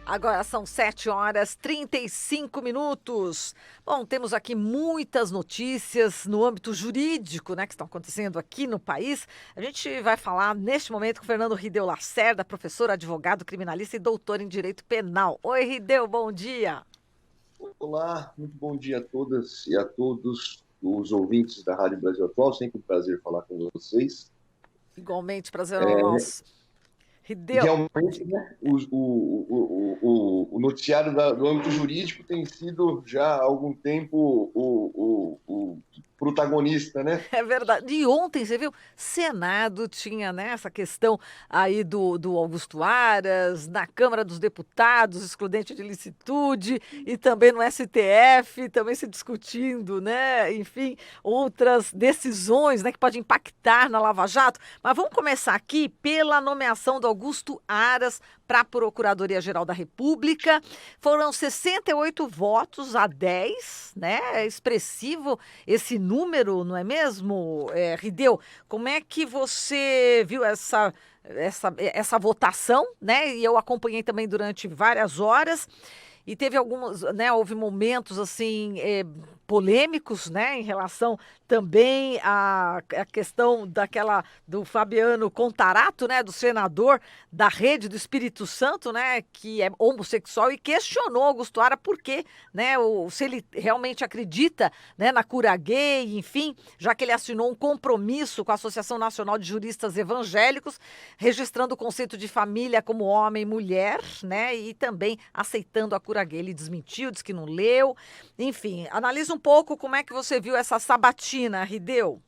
Agora são 7h35. Bom, temos aqui muitas notícias no âmbito jurídico, né, que estão acontecendo aqui no país. A gente vai falar neste momento com o Fernando Rideu Lacerda, professor, advogado, criminalista e doutor em Direito Penal. Oi, Rideu, bom dia. Olá, muito bom dia a todas e a todos os ouvintes da Rádio Brasil Atual. Sempre um prazer falar com vocês. Igualmente, prazer é nosso. Rideu, Realmente, né, o noticiário do âmbito jurídico tem sido já há algum tempo o protagonista, né? é verdade. E ontem, você viu, Senado tinha, né, essa questão aí do Augusto Aras, na Câmara dos Deputados, excludente de licitude, e também no STF, também se discutindo, né, enfim, outras decisões, né, que podem impactar na Lava Jato. Mas vamos começar aqui pela nomeação do Augusto Aras para a Procuradoria-Geral da República. Foram 68 votos a 10, né? É expressivo esse número, não é mesmo, Rideu? Como é que você viu essa votação, né? E eu acompanhei também durante várias horas. E teve alguns, né, houve momentos assim polêmicos, né, em relação também à questão do Fabiano Contarato, né, do senador da Rede do Espírito Santo, né, que é homossexual e questionou Augusto Aras por quê, né, se ele realmente acredita, né, na cura gay, enfim, já que ele assinou um compromisso com a Associação Nacional de Juristas Evangélicos, registrando o conceito de família como homem e mulher, né, e também aceitando a cura gay. Ele desmentiu, disse que não leu. Enfim, analisa um pouco como é que você viu essa sabatina, Rideu.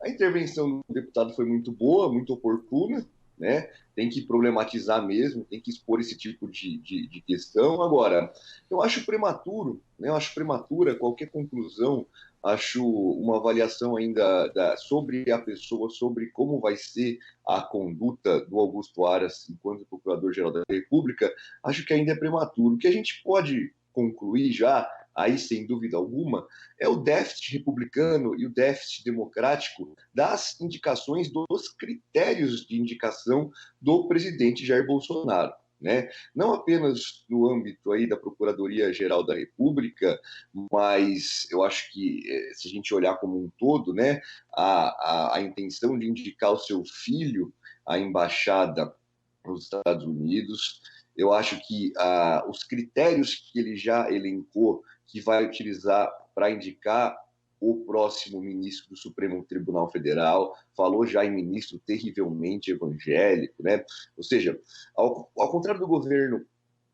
A intervenção do deputado foi muito boa, muito oportuna, né? Tem que problematizar mesmo, tem que expor esse tipo de questão. Agora, eu acho prematuro, né? Eu acho prematura qualquer conclusão, acho uma avaliação ainda sobre a pessoa, sobre como vai ser a conduta do Augusto Aras enquanto Procurador-Geral da República, acho que ainda é prematuro. O que a gente pode concluir já, aí sem dúvida alguma, é o déficit republicano e o déficit democrático das indicações, dos critérios de indicação do presidente Jair Bolsonaro. Né? Não apenas no âmbito aí da Procuradoria-Geral da República, mas eu acho que se a gente olhar como um todo, né, a intenção de indicar o seu filho à embaixada nos Estados Unidos, eu acho que os critérios que ele já elencou que vai utilizar para indicar o próximo ministro do Supremo Tribunal Federal, falou já em ministro terrivelmente evangélico, né? Ou seja, ao contrário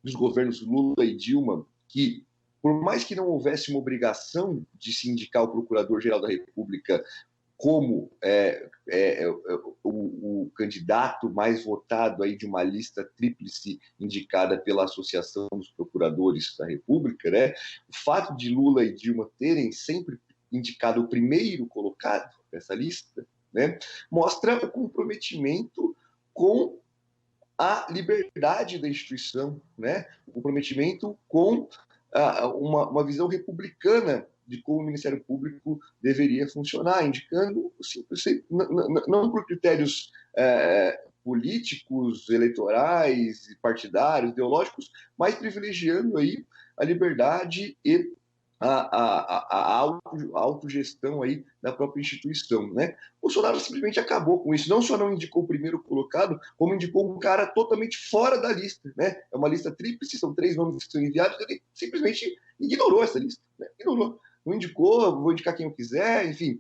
dos governos Lula e Dilma, que por mais que não houvesse uma obrigação de se indicar o Procurador-Geral da República como o candidato mais votado aí de uma lista tríplice indicada pela Associação dos Procuradores da República, né? O fato de Lula e Dilma terem sempre indicado o primeiro colocado nessa lista, né, mostra o comprometimento com a liberdade da instituição, né? O comprometimento com uma visão republicana de como o Ministério Público deveria funcionar, indicando, não por critérios políticos, eleitorais, partidários, ideológicos, mas privilegiando aí a liberdade e a autogestão aí da própria instituição, né? Bolsonaro simplesmente acabou com isso. Não só não indicou o primeiro colocado, como indicou um cara totalmente fora da lista, né? É uma lista tríplice, são 3 nomes que são enviados, ele simplesmente ignorou essa lista, né? Ignorou. Não indicou, vou indicar quem eu quiser, enfim,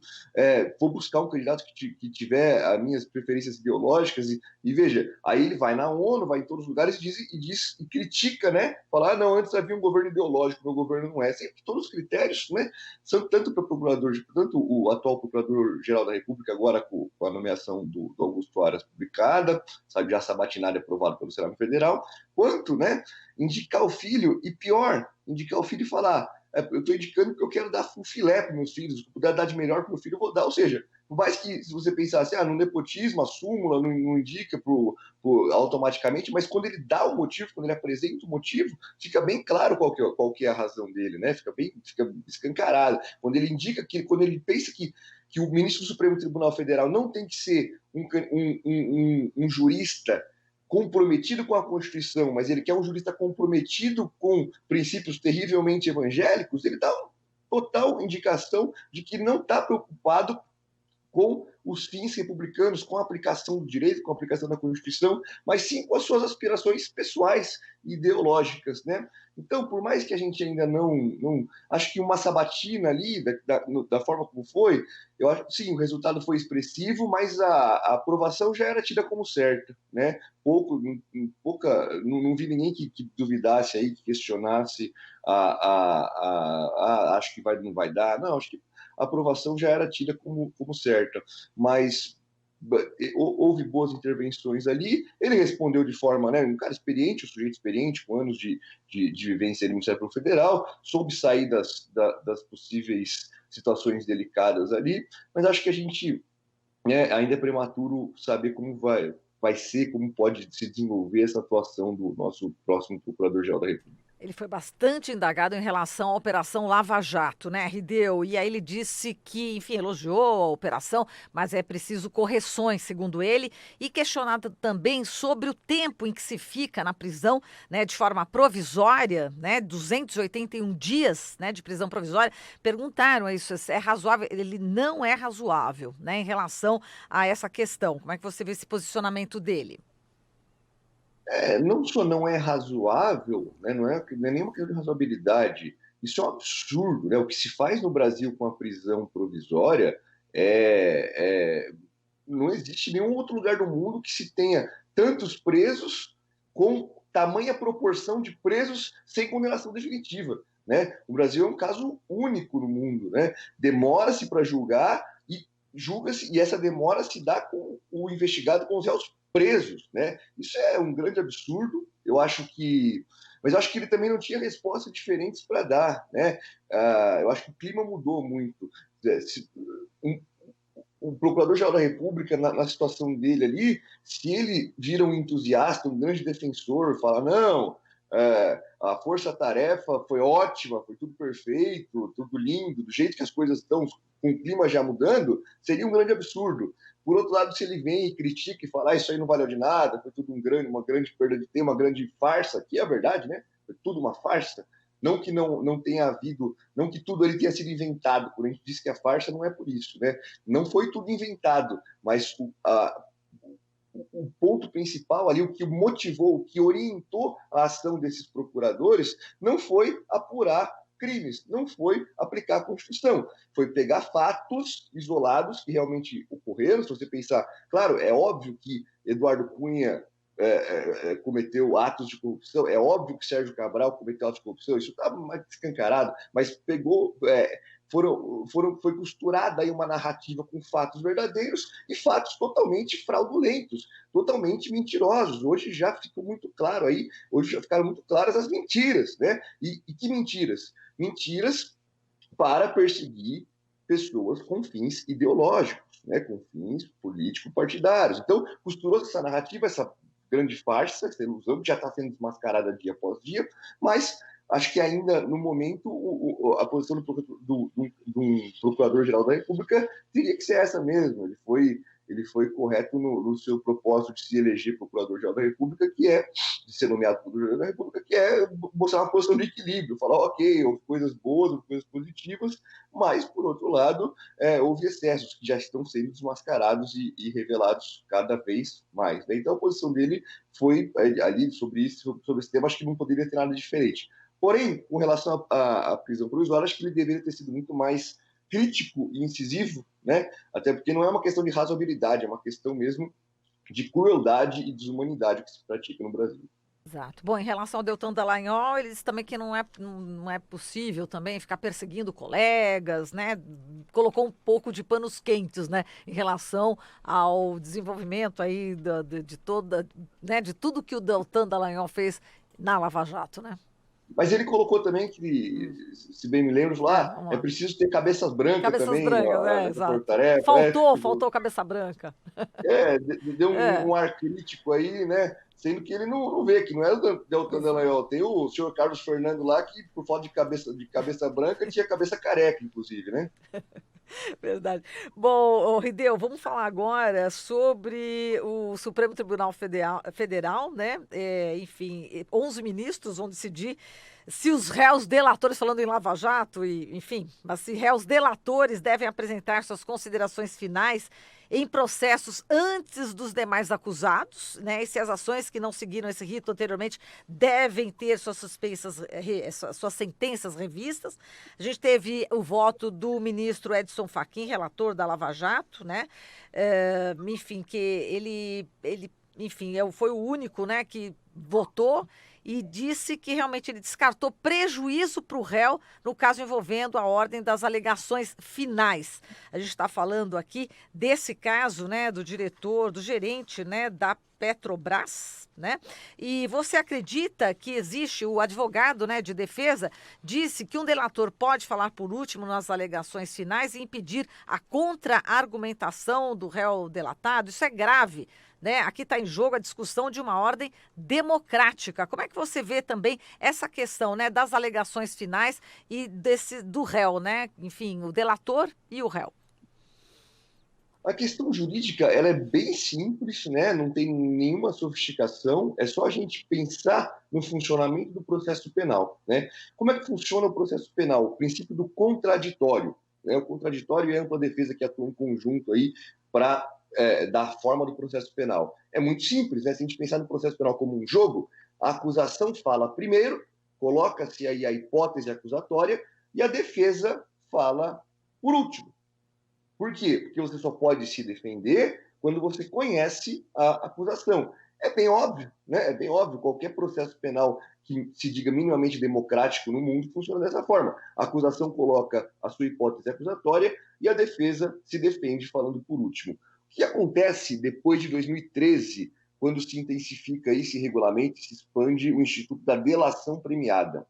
vou buscar um candidato que tiver as minhas preferências ideológicas e veja, aí ele vai na ONU, vai em todos os lugares e critica, né? Falar, não, antes havia um governo ideológico, meu governo não é. Sempre todos os critérios, né? São tanto para o procurador, tanto o atual procurador-geral da República, agora com a nomeação do Augusto Aras publicada, sabe, já sabatinada e aprovado pelo Senado Federal, quanto, né, indicar o filho, e pior, indicar o filho e falar, eu estou indicando que eu quero dar um filé para meus filhos, se eu puder dar de melhor para o meu filho, eu vou dar. Ou seja, por mais que, se você pensasse, no nepotismo, a súmula não indica automaticamente, mas quando ele dá o motivo, quando ele apresenta o motivo, fica bem claro qual que é a razão dele, né? Fica escancarado. Quando ele indica quando ele pensa que o ministro do Supremo Tribunal Federal não tem que ser um jurista comprometido com a Constituição, mas ele quer um jurista comprometido com princípios terrivelmente evangélicos, ele dá uma total indicação de que não está preocupado com os fins republicanos, com a aplicação do direito, com a aplicação da Constituição, mas sim com as suas aspirações pessoais e ideológicas, né? Então, por mais que a gente ainda não acho que uma sabatina ali, da forma como foi, eu acho que sim, o resultado foi expressivo, mas a aprovação já era tida como certa, né? Não vi ninguém que duvidasse aí, que questionasse acho que não vai dar, não, acho que a aprovação já era tida como certa, mas houve boas intervenções ali, ele respondeu de forma, né, um cara experiente, um sujeito experiente, com anos de vivência no Ministério Federal, soube sair das possíveis situações delicadas ali, mas acho que a gente, né, ainda é prematuro saber como vai ser, como pode se desenvolver essa atuação do nosso próximo Procurador-Geral da República. Ele foi bastante indagado em relação à Operação Lava Jato, né, Rideu? E aí ele disse que, enfim, elogiou a operação, mas é preciso correções, segundo ele, e questionado também sobre o tempo em que se fica na prisão, né, de forma provisória, né, 281 dias, né, de prisão provisória. Perguntaram isso, é razoável? Ele não é razoável, né, em relação a essa questão. Como é que você vê esse posicionamento dele? Não só não é razoável, né, não é nenhuma questão de razoabilidade, isso é um absurdo, né? O que se faz no Brasil com a prisão provisória não existe nenhum outro lugar do mundo que se tenha tantos presos com tamanha proporção de presos sem condenação definitiva, né? O Brasil é um caso único no mundo, né? Demora-se para julgar e julga-se, e essa demora se dá com o investigado, com os réus presos, né? Isso é um grande absurdo. Mas eu acho que ele também não tinha respostas diferentes para dar, né? Eu acho que o clima mudou muito. Um, o Procurador-Geral da República, na situação dele ali, se ele vira um entusiasta, um grande defensor, fala, não, a força-tarefa foi ótima, foi tudo perfeito, tudo lindo, do jeito que as coisas estão, com o clima já mudando, seria um grande absurdo. Por outro lado, se ele vem e critica e fala, isso aí não valeu de nada, foi tudo uma grande perda de tempo, uma grande farsa, que é a verdade, né? Foi tudo uma farsa. Não que não tenha havido, não que tudo ali tenha sido inventado, quando a gente diz que a farsa não é por isso, né? Não foi tudo inventado, mas o ponto principal ali, o que motivou, o que orientou a ação desses procuradores, não foi apurar crimes, não foi aplicar a Constituição, foi pegar fatos isolados que realmente ocorreram. Se você pensar, claro, é óbvio que Eduardo Cunha cometeu atos de corrupção, é óbvio que Sérgio Cabral cometeu atos de corrupção, isso está mais escancarado, mas foi costurada aí uma narrativa com fatos verdadeiros e fatos totalmente fraudulentos, totalmente mentirosos. Hoje já ficou muito claro aí, hoje já ficaram muito claras as mentiras, né? E que mentiras? Mentiras para perseguir pessoas com fins ideológicos, né? Com fins político-partidários. Então, costurou essa narrativa, essa grande farsa, essa ilusão que já está sendo desmascarada dia após dia, mas acho que ainda, no momento, a posição do Procurador-Geral da República teria que ser essa mesmo. Ele foi correto no seu propósito de se eleger Procurador-Geral da República, que é, de ser nomeado Procurador-Geral da República, que é mostrar uma posição de equilíbrio, falar, ok, houve coisas boas, houve coisas positivas, mas, por outro lado, houve excessos que já estão sendo desmascarados e revelados cada vez mais, né? Então, a posição dele foi ali sobre esse tema, acho que não poderia ter nada diferente. Porém, com relação à prisão provisória, acho que ele deveria ter sido muito mais crítico e incisivo, né? Até porque não é uma questão de razoabilidade, é uma questão mesmo de crueldade e desumanidade que se pratica no Brasil. Exato. Bom, em relação ao Deltan Dallagnol, ele disse também que não é possível também ficar perseguindo colegas, né? Colocou um pouco de panos quentes, né? Em relação ao desenvolvimento aí de tudo que o Deltan Dallagnol fez na Lava Jato, né? Mas ele colocou também que, se bem me lembro, lá Vamos é lá. preciso ter cabeças brancas Cabeças também brancas, nessa exato. tarefa. Faltou cabeça branca. Deu É. um ar crítico aí, né? Sendo que ele não vê, que não é o Deltan Dallagnol. Tem o senhor Carlos Fernando lá, que por falta de cabeça branca tinha cabeça careca, inclusive, né? Verdade. Bom, ô, Rideu, vamos falar agora sobre o Supremo Tribunal Federal, né? Enfim, 11 ministros vão decidir se os réus delatores, falando em Lava Jato, e, enfim, mas se réus delatores devem apresentar suas considerações finais em processos antes dos demais acusados, né? E se as ações que não seguiram esse rito anteriormente devem ter suas sentenças revistas. A gente teve o voto do ministro Edson Fachin, relator da Lava Jato, né? Enfim, que enfim, foi o único, né, que votou e disse que realmente ele descartou prejuízo para o réu no caso envolvendo a ordem das alegações finais. A gente está falando aqui desse caso, né, do gerente, né, da Petrobras, né? E você acredita que existe, o advogado, né, de defesa disse que um delator pode falar por último nas alegações finais e impedir a contra-argumentação do réu delatado? Isso é grave, né? Aqui está em jogo a discussão de uma ordem democrática. Como é que você vê também essa questão, né, das alegações finais e do réu, né? Enfim, o delator e o réu. A questão jurídica, ela é bem simples, né? Não tem nenhuma sofisticação, é só a gente pensar no funcionamento do processo penal, né? Como é que funciona o processo penal? O princípio do contraditório, né? O contraditório e a ampla defesa que atuam em conjunto aí para dar forma do processo penal. É muito simples, né? Se a gente pensar no processo penal como um jogo, a acusação fala primeiro, coloca-se aí a hipótese acusatória e a defesa fala por último. Por quê? Porque você só pode se defender quando você conhece a acusação. É bem óbvio, né? É bem óbvio. Qualquer processo penal que se diga minimamente democrático no mundo funciona dessa forma. A acusação coloca a sua hipótese acusatória e a defesa se defende falando por último. O que acontece depois de 2013, quando se intensifica esse regulamento, se expande o Instituto da Delação Premiada?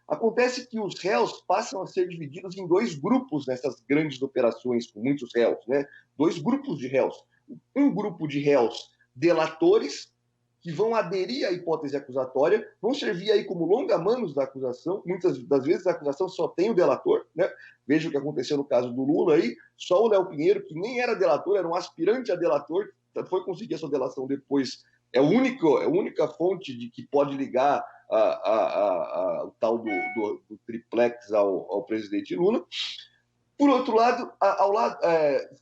Acontece que os réus passam a ser divididos em dois grupos nessas grandes operações, com muitos réus, né? Dois grupos de réus. Um grupo de réus delatores, que vão aderir à hipótese acusatória, vão servir aí como longa-manos da acusação. Muitas das vezes a acusação só tem o delator, né? Veja o que aconteceu no caso do Lula aí, só o Léo Pinheiro, que nem era delator, era um aspirante a delator, foi conseguir a sua delação depois. É a única fonte de que pode ligar o tal do triplex ao presidente Lula. Por outro lado,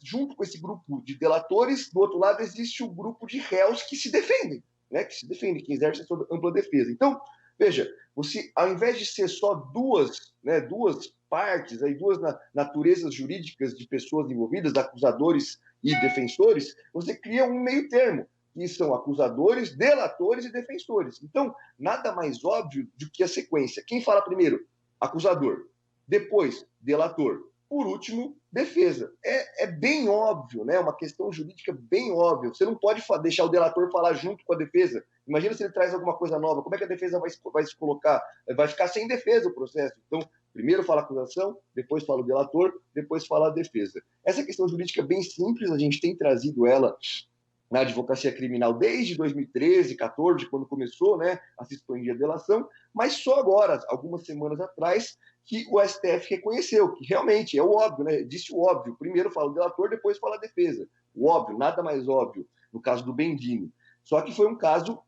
junto com esse grupo de delatores, do outro lado existe o grupo de réus que se defendem, né? Que exercem a sua ampla defesa. Então, veja, você, ao invés de ser só duas partes, aí, duas naturezas jurídicas de pessoas envolvidas, acusadores e defensores, você cria um meio termo, que são acusadores, delatores e defensores. Então, nada mais óbvio do que a sequência. Quem fala primeiro? Acusador. Depois, delator. Por último, defesa. É bem óbvio, né? Uma questão jurídica bem óbvia. Você não pode deixar o delator falar junto com a defesa. Imagina se ele traz alguma coisa nova. Como é que a defesa vai se colocar? Vai ficar sem defesa o processo. Então, primeiro fala a acusação, depois fala o delator, depois fala a defesa. Essa questão jurídica é bem simples, a gente tem trazido ela na advocacia criminal desde 2013, 14, quando começou, né, a se expandir a delação, mas só agora, algumas semanas atrás, que o STF reconheceu que realmente é o óbvio, né? Disse o óbvio. Primeiro fala o delator, depois fala a defesa. O óbvio, nada mais óbvio, no caso do Bendini. Só que foi um caso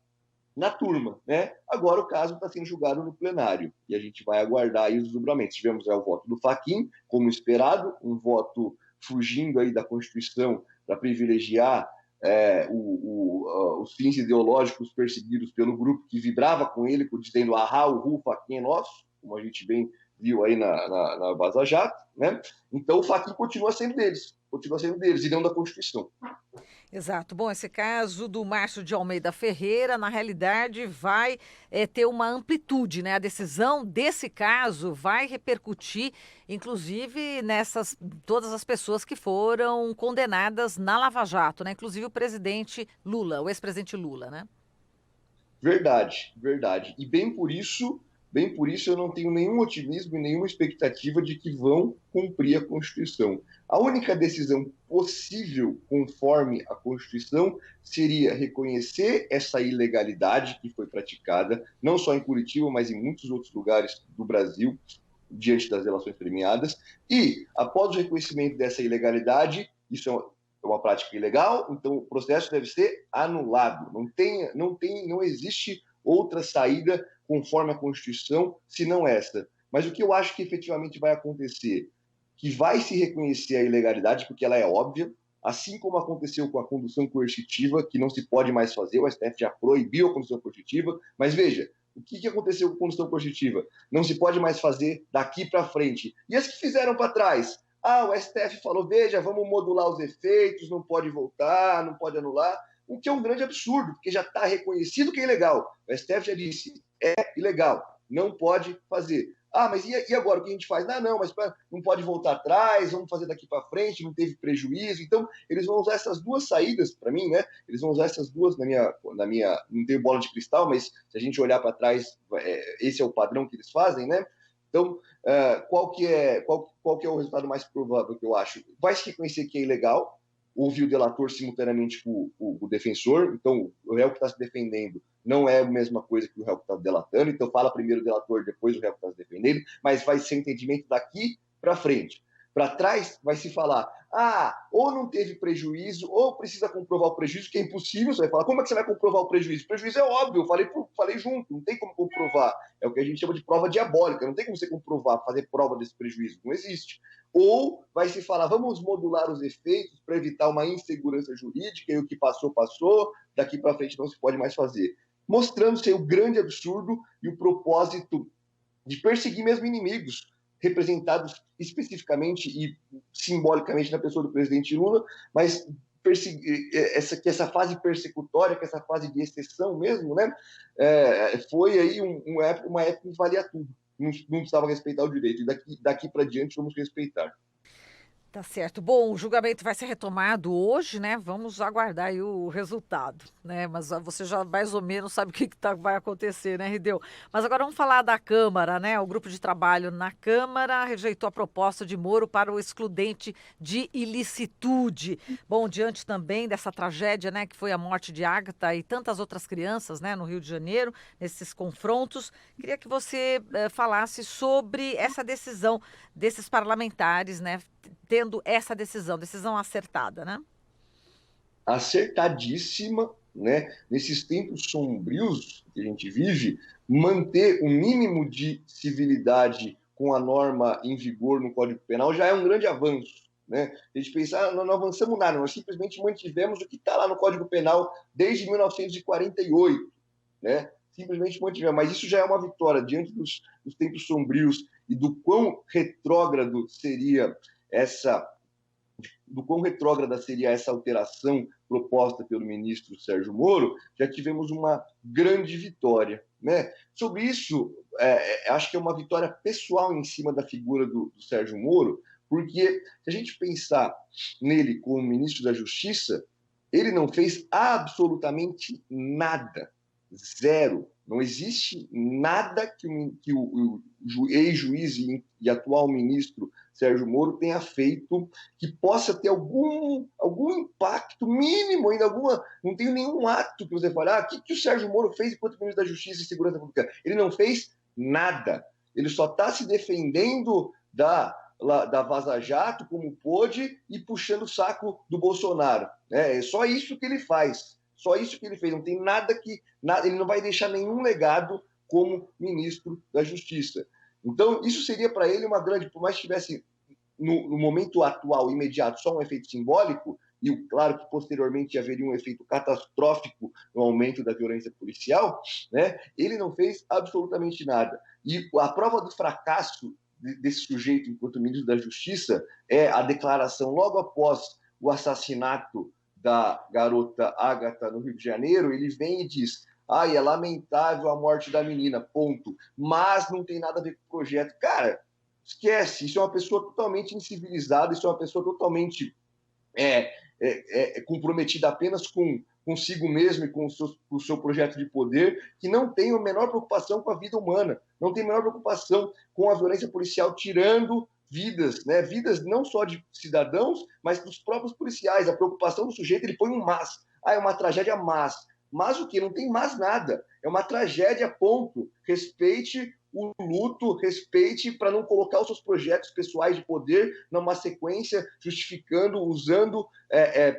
na turma, né? Agora o caso está sendo julgado no plenário e a gente vai aguardar aí os desdobramentos. Tivemos o voto do Fachin, como esperado, um voto fugindo aí da Constituição para privilegiar os fins ideológicos perseguidos pelo grupo que vibrava com ele, dizendo ahá, o Ru, Fachin é nosso, como a gente bem viu aí na Vaza Jato, né? Então o Fachin continua sendo deles e não da Constituição. Exato. Bom, esse caso do Márcio de Almeida Ferreira, na realidade, vai ter uma amplitude, né? A decisão desse caso vai repercutir, inclusive, nessas todas as pessoas que foram condenadas na Lava Jato, né? Inclusive o presidente Lula, o ex-presidente Lula, né? Verdade, verdade. E bem por isso eu não tenho nenhum otimismo e nenhuma expectativa de que vão cumprir a Constituição. A única decisão possível conforme a Constituição seria reconhecer essa ilegalidade que foi praticada, não só em Curitiba, mas em muitos outros lugares do Brasil, diante das delações premiadas, e, após o reconhecimento dessa ilegalidade, isso é uma prática ilegal, então o processo deve ser anulado. Não existe outra saída conforme a Constituição, senão esta. Mas o que eu acho que efetivamente vai acontecer? Que vai se reconhecer a ilegalidade, porque ela é óbvia, assim como aconteceu com a condução coercitiva, que não se pode mais fazer, o STF já proibiu a condução coercitiva, mas veja, o que aconteceu com a condução coercitiva? Não se pode mais fazer daqui para frente. E as que fizeram para trás? Ah, o STF falou, veja, vamos modular os efeitos, não pode voltar, não pode anular, o que é um grande absurdo, porque já está reconhecido que é ilegal. O STF já disse, é ilegal, não pode fazer. Ah, mas e agora? O que a gente faz? Não, mas não pode voltar atrás, vamos fazer daqui para frente, não teve prejuízo. Então, eles vão usar essas duas saídas, para mim, né? Eles vão usar essas duas na minha. Não tenho bola de cristal, mas se a gente olhar para trás, esse é o padrão que eles fazem, né? Então, qual que é o resultado mais provável que eu acho? Vai se reconhecer que é ilegal, ouvir o delator simultaneamente com o defensor, então o réu que está se defendendo não é a mesma coisa que o réu que está delatando, então fala primeiro o delator, depois o réu que está se defendendo, mas vai ser entendimento daqui para frente. Para trás vai se falar, ou não teve prejuízo, ou precisa comprovar o prejuízo, que é impossível. Você vai falar, como é que você vai comprovar o prejuízo? O prejuízo é óbvio, eu falei junto, não tem como comprovar. É o que a gente chama de prova diabólica, não tem como você comprovar, fazer prova desse prejuízo, não existe. Ou vai se falar, vamos modular os efeitos para evitar uma insegurança jurídica, e o que passou, passou, daqui para frente não se pode mais fazer. Mostrando ser o grande absurdo e o propósito de perseguir mesmo inimigos, representados especificamente e simbolicamente na pessoa do presidente Lula, mas que essa fase persecutória, que essa fase de exceção mesmo, né, foi aí uma época que valia tudo. Não precisava respeitar o direito. E daqui para diante vamos respeitar. Tá certo. Bom, o julgamento vai ser retomado hoje, né? Vamos aguardar aí o resultado, né? Mas você já mais ou menos sabe o que vai acontecer, né, Rideu? Mas agora vamos falar da Câmara, né? O grupo de trabalho na Câmara rejeitou a proposta de Moro para o excludente de ilicitude. Bom, diante também dessa tragédia, né, que foi a morte de Agatha e tantas outras crianças, né, no Rio de Janeiro, nesses confrontos, queria que você falasse sobre essa decisão desses parlamentares, né? Tendo essa decisão acertada, né? Acertadíssima, né? Nesses tempos sombrios que a gente vive, manter o mínimo de civilidade com a norma em vigor no Código Penal já é um grande avanço, né? A gente pensa, não avançamos nada, nós simplesmente mantivemos o que está lá no Código Penal desde 1948, né? Simplesmente mantivemos, mas isso já é uma vitória diante dos tempos sombrios e do quão retrógrada seria essa alteração proposta pelo ministro Sérgio Moro, já tivemos uma grande vitória, né? Sobre isso, acho que é uma vitória pessoal em cima da figura do Sérgio Moro, porque se a gente pensar nele como ministro da Justiça, ele não fez absolutamente nada, zero. Não existe nada que o ex-juiz e atual ministro Sérgio Moro tenha feito que possa ter algum impacto mínimo, ainda não tem nenhum ato que você fale, o que o Sérgio Moro fez enquanto ministro da Justiça e Segurança Pública? Ele não fez nada. Ele só está se defendendo da Vaza Jato como pôde e puxando o saco do Bolsonaro. É só isso que ele faz. Só isso que ele fez. Não tem ele não vai deixar nenhum legado como ministro da Justiça. Então, isso seria para ele uma grande, por mais que tivesse no momento atual, imediato, só um efeito simbólico, e claro que posteriormente haveria um efeito catastrófico no aumento da violência policial, né? Ele não fez absolutamente nada. E a prova do fracasso desse sujeito enquanto ministro da Justiça é a declaração logo após o assassinato da garota Agatha no Rio de Janeiro. Ele vem e diz: é lamentável a morte da menina, ponto. Mas não tem nada a ver com o projeto. Cara, esquece. Isso é uma pessoa totalmente incivilizada, isso é uma pessoa totalmente comprometida apenas consigo mesmo e com o seu projeto de poder, que não tem a menor preocupação com a vida humana, não tem a menor preocupação com a violência policial, tirando vidas, né? Vidas não só de cidadãos, mas dos próprios policiais. A preocupação do sujeito, ele põe um mas. É uma tragédia mas. Mas o quê? Não tem mais nada. É uma tragédia, ponto. Respeite o luto, respeite para não colocar os seus projetos pessoais de poder numa sequência, justificando, usando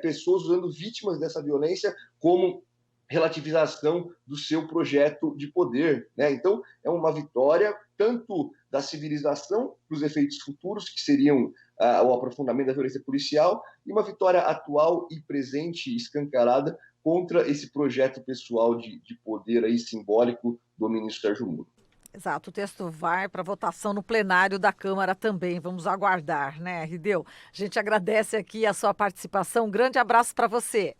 pessoas, usando vítimas dessa violência como relativização do seu projeto de poder, né? Então, é uma vitória tanto da civilização para os efeitos futuros, que seriam o aprofundamento da violência policial, e uma vitória atual e presente, escancarada, contra esse projeto pessoal de poder aí simbólico do ministro Sérgio Moro. Exato, o texto vai para votação no plenário da Câmara também. Vamos aguardar, né, Rideu? A gente agradece aqui a sua participação. Um grande abraço para você.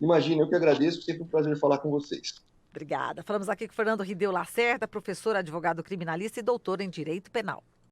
Imagina, eu que agradeço, sempre um prazer falar com vocês. Obrigada. Falamos aqui com Fernando Rideu Lacerda, professor, advogado criminalista e doutor em Direito Penal.